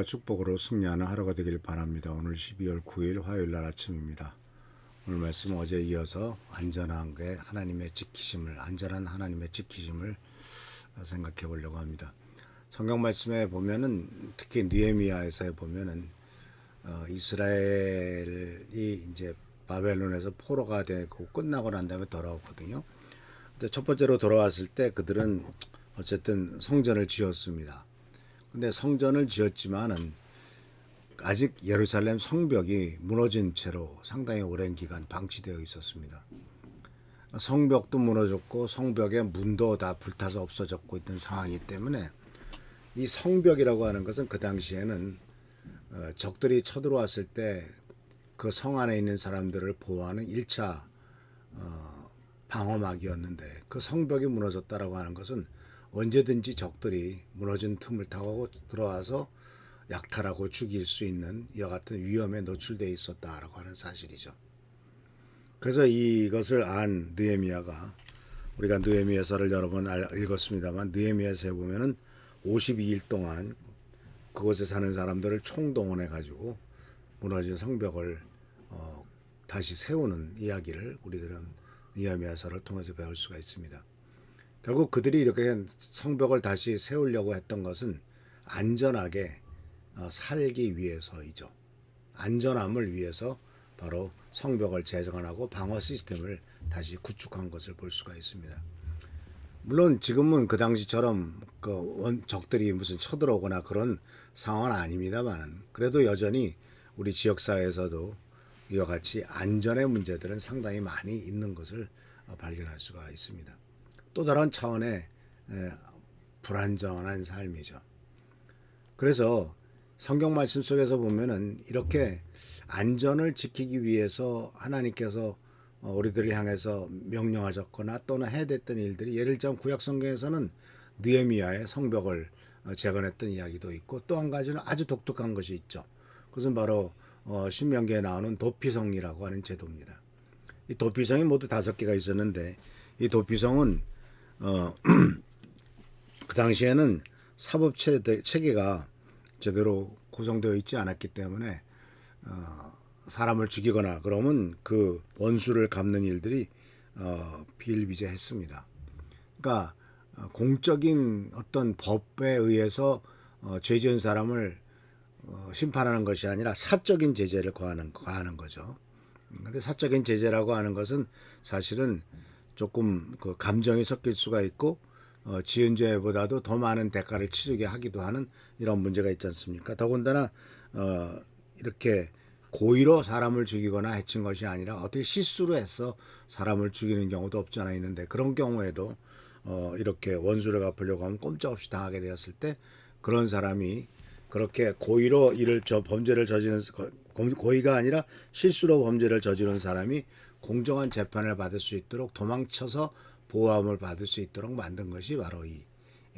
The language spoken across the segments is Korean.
축복으로 승리하는 하루가 되길 바랍니다. 오늘 12월 9일 화요일 날 아침입니다. 오늘 말씀은 어제 이어서 안전한 하나님의 지키심을 생각해 보려고 합니다. 성경 말씀에 보면은 특히 느헤미야에서 보면은 이스라엘이 이제 바벨론에서 포로가 되고 끝나고 난 다음에 돌아오거든요. 근데 첫 번째로 돌아왔을 때 그들은 어쨌든 성전을 지었습니다. 근데 성전을 지었지만은 아직 예루살렘 성벽이 무너진 채로 상당히 오랜 기간 방치되어 있었습니다. 성벽도 무너졌고 성벽의 문도 다 불타서 없어졌고 있던 상황이기 때문에 이 성벽이라고 하는 것은 그 당시에는 적들이 쳐들어왔을 때 그 성 안에 있는 사람들을 보호하는 1차 방어막이었는데 그 성벽이 무너졌다라고 하는 것은 언제든지 적들이 무너진 틈을 타고 들어와서 약탈하고 죽일 수 있는 이와 같은 위험에 노출되어 있었다라고 하는 사실이죠. 그래서 이것을 안 느헤미야가, 우리가 느헤미야서를 여러 번 읽었습니다만 느헤미야서에 보면은 52일 동안 그곳에 사는 사람들을 총동원해 가지고 무너진 성벽을 다시 세우는 이야기를 우리들은 느헤미야서를 통해서 배울 수가 있습니다. 결국 그들이 이렇게 성벽을 다시 세우려고 했던 것은 안전하게 살기 위해서이죠. 안전함을 위해서 바로 성벽을 재건하고 방어 시스템을 다시 구축한 것을 볼 수가 있습니다. 물론 지금은 그 당시처럼 적들이 무슨 쳐들어오거나 그런 상황은 아닙니다만 그래도 여전히 우리 지역사회에서도 이와 같이 안전의 문제들은 상당히 많이 있는 것을 발견할 수가 있습니다. 또 다른 차원의 불안정한 삶이죠. 그래서 성경 말씀 속에서 보면은 이렇게 안전을 지키기 위해서 하나님께서 우리들을 향해서 명령하셨거나 또는 해댔던 일들이, 예를 들자면 구약 성경에서는 느헤미야의 성벽을 재건했던 이야기도 있고, 또 한 가지는 아주 독특한 것이 있죠. 그것은 바로 신명기에 나오는 도피성이라고 하는 제도입니다. 이 도피성이 모두 5개가 있었는데 이 도피성은 그 당시에는 사법 체계가 제대로 구성되어 있지 않았기 때문에 사람을 죽이거나 그러면 그 원수를 갚는 일들이 비일비재했습니다. 그러니까 공적인 어떤 법에 의해서 죄 지은 사람을 심판하는 것이 아니라 사적인 제재를 가하는 거죠. 근데 사적인 제재라고 하는 것은 사실은 조금 그 감정이 섞일 수가 있고 지은 죄보다도 더 많은 대가를 치르게 하기도 하는 이런 문제가 있지 않습니까? 더군다나 이렇게 고의로 사람을 죽이거나 해친 것이 아니라 어떻게 실수로 해서 사람을 죽이는 경우도 없지 않아 있는데, 그런 경우에도 이렇게 원수를 갚으려고 하면 꼼짝없이 당하게 되었을 때 그런 사람이 그렇게 고의로 범죄를 저지른, 고의가 아니라 실수로 범죄를 저지른 사람이 공정한 재판을 받을 수 있도록 도망쳐서 보호함을 받을 수 있도록 만든 것이 바로 이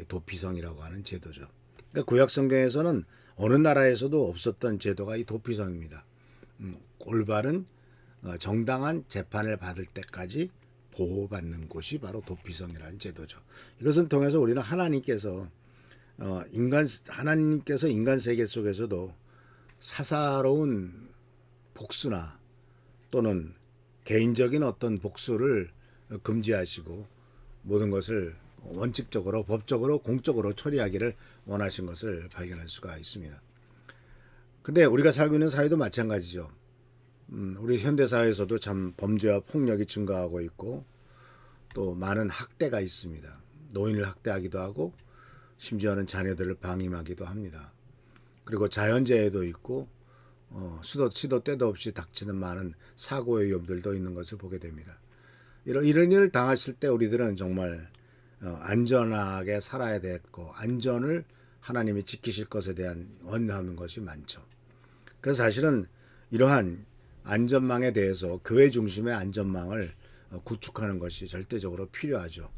도피성이라고 하는 제도죠. 그러니까 구약 성경에서는 어느 나라에서도 없었던 제도가 이 도피성입니다. 올바른 정당한 재판을 받을 때까지 보호받는 곳이 바로 도피성이라는 제도죠. 이것을 통해서 우리는 하나님께서 인간 세계 속에서도 사사로운 복수나 또는 개인적인 어떤 복수를 금지하시고 모든 것을 원칙적으로, 법적으로, 공적으로 처리하기를 원하신 것을 발견할 수가 있습니다. 근데 우리가 살고 있는 사회도 마찬가지죠. 우리 현대사회에서도 참 범죄와 폭력이 증가하고 있고 또 많은 학대가 있습니다. 노인을 학대하기도 하고 심지어는 자녀들을 방임하기도 합니다. 그리고 자연재해도 있고 시도 때도 없이 닥치는 많은 사고의 위험들도 있는 것을 보게 됩니다. 이런 일을 당했을 때 우리들은 정말 안전하게 살아야 되고 안전을 하나님이 지키실 것에 대한 원하는 것이 많죠. 그래서 사실은 이러한 안전망에 대해서 교회 중심의 안전망을 구축하는 것이 절대적으로 필요하죠.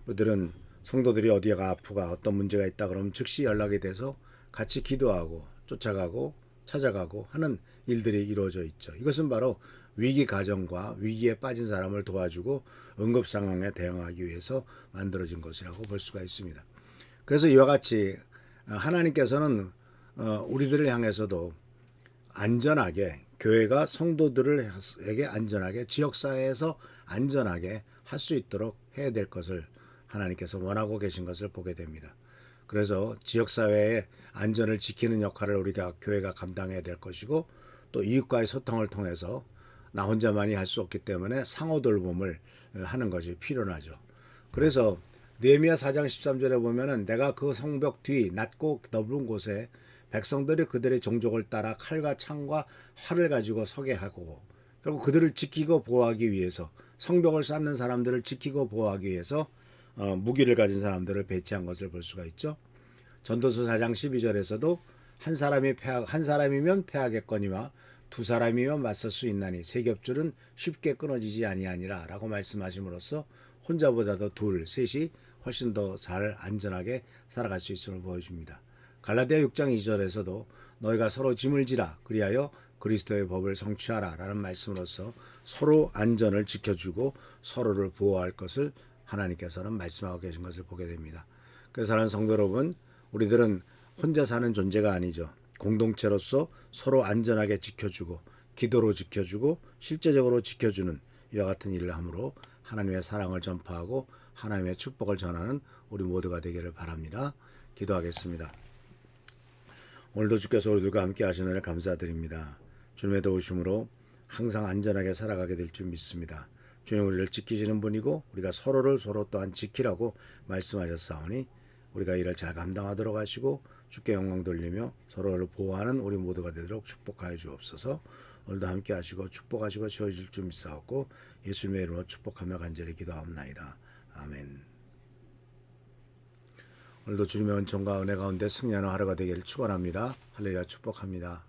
우리들은 성도들이 어디가 아프가 어떤 문제가 있다 그러면 즉시 연락이 돼서 같이 기도하고 쫓아가고 찾아가고 하는 일들이 이루어져 있죠. 이것은 바로 위기 가정과 위기에 빠진 사람을 도와주고 응급 상황에 대응하기 위해서 만들어진 것이라고 볼 수가 있습니다. 그래서 이와 같이 하나님께서는 우리들을 향해서도 안전하게 교회가 성도들에게 안전하게 지역사회에서 안전하게 할 수 있도록 해야 될 것을 하나님께서 원하고 계신 것을 보게 됩니다. 그래서 지역사회의 안전을 지키는 역할을 우리가 교회가 감당해야 될 것이고 또 이웃과의 소통을 통해서 나 혼자만이 할 수 없기 때문에 상호 돌봄을 하는 것이 필요하죠. 그래서 느헤미야 4장 13절에 보면은 내가 그 성벽 뒤 낮고 넓은 곳에 백성들이 그들의 종족을 따라 칼과 창과 활을 가지고 서게 하고 결국 그들을 지키고 보호하기 위해서 성벽을 쌓는 사람들을 지키고 보호하기 위해서 무기를 가진 사람들을 배치한 것을 볼 수가 있죠. 전도서 4장 12절에서도 한 사람이면 패하겠거니와 두 사람이면 맞설 수 있나니 세 겹줄은 쉽게 끊어지지 아니하니라라고 말씀하심으로써 혼자보다도 둘, 셋이 훨씬 더 잘 안전하게 살아갈 수 있음을 보여줍니다. 갈라디아 6장 2절에서도 너희가 서로 짐을 지라 그리하여 그리스도의 법을 성취하라 라는 말씀으로서 서로 안전을 지켜주고 서로를 보호할 것을 하나님께서는 말씀하고 계신 것을 보게 됩니다. 그래서 사랑하는 성도 여러분, 우리들은 혼자 사는 존재가 아니죠. 공동체로서 서로 안전하게 지켜주고 기도로 지켜주고 실제적으로 지켜주는 이와 같은 일을 함으로 하나님의 사랑을 전파하고 하나님의 축복을 전하는 우리 모두가 되기를 바랍니다. 기도하겠습니다. 오늘도 주께서 우리들과 함께 하시는 을 감사드립니다. 주님의 도우심으로 항상 안전하게 살아가게 될 줄 믿습니다. 주님 우리를 지키시는 분이고 우리가 서로를 서로 또한 지키라고 말씀하셨사오니 우리가 이를 잘 감당하도록 하시고 주께 영광 돌리며 서로를 보호하는 우리 모두가 되도록 축복하여 주옵소서. 오늘도 함께 하시고 축복하시고 지어주실 줄 믿사옵고 예수님의 이름으로 축복하며 간절히 기도하옵나이다. 아멘. 오늘도 주님의 은총과 은혜 가운데 승리하는 하루가 되기를 축원합니다. 할렐루야 축복합니다.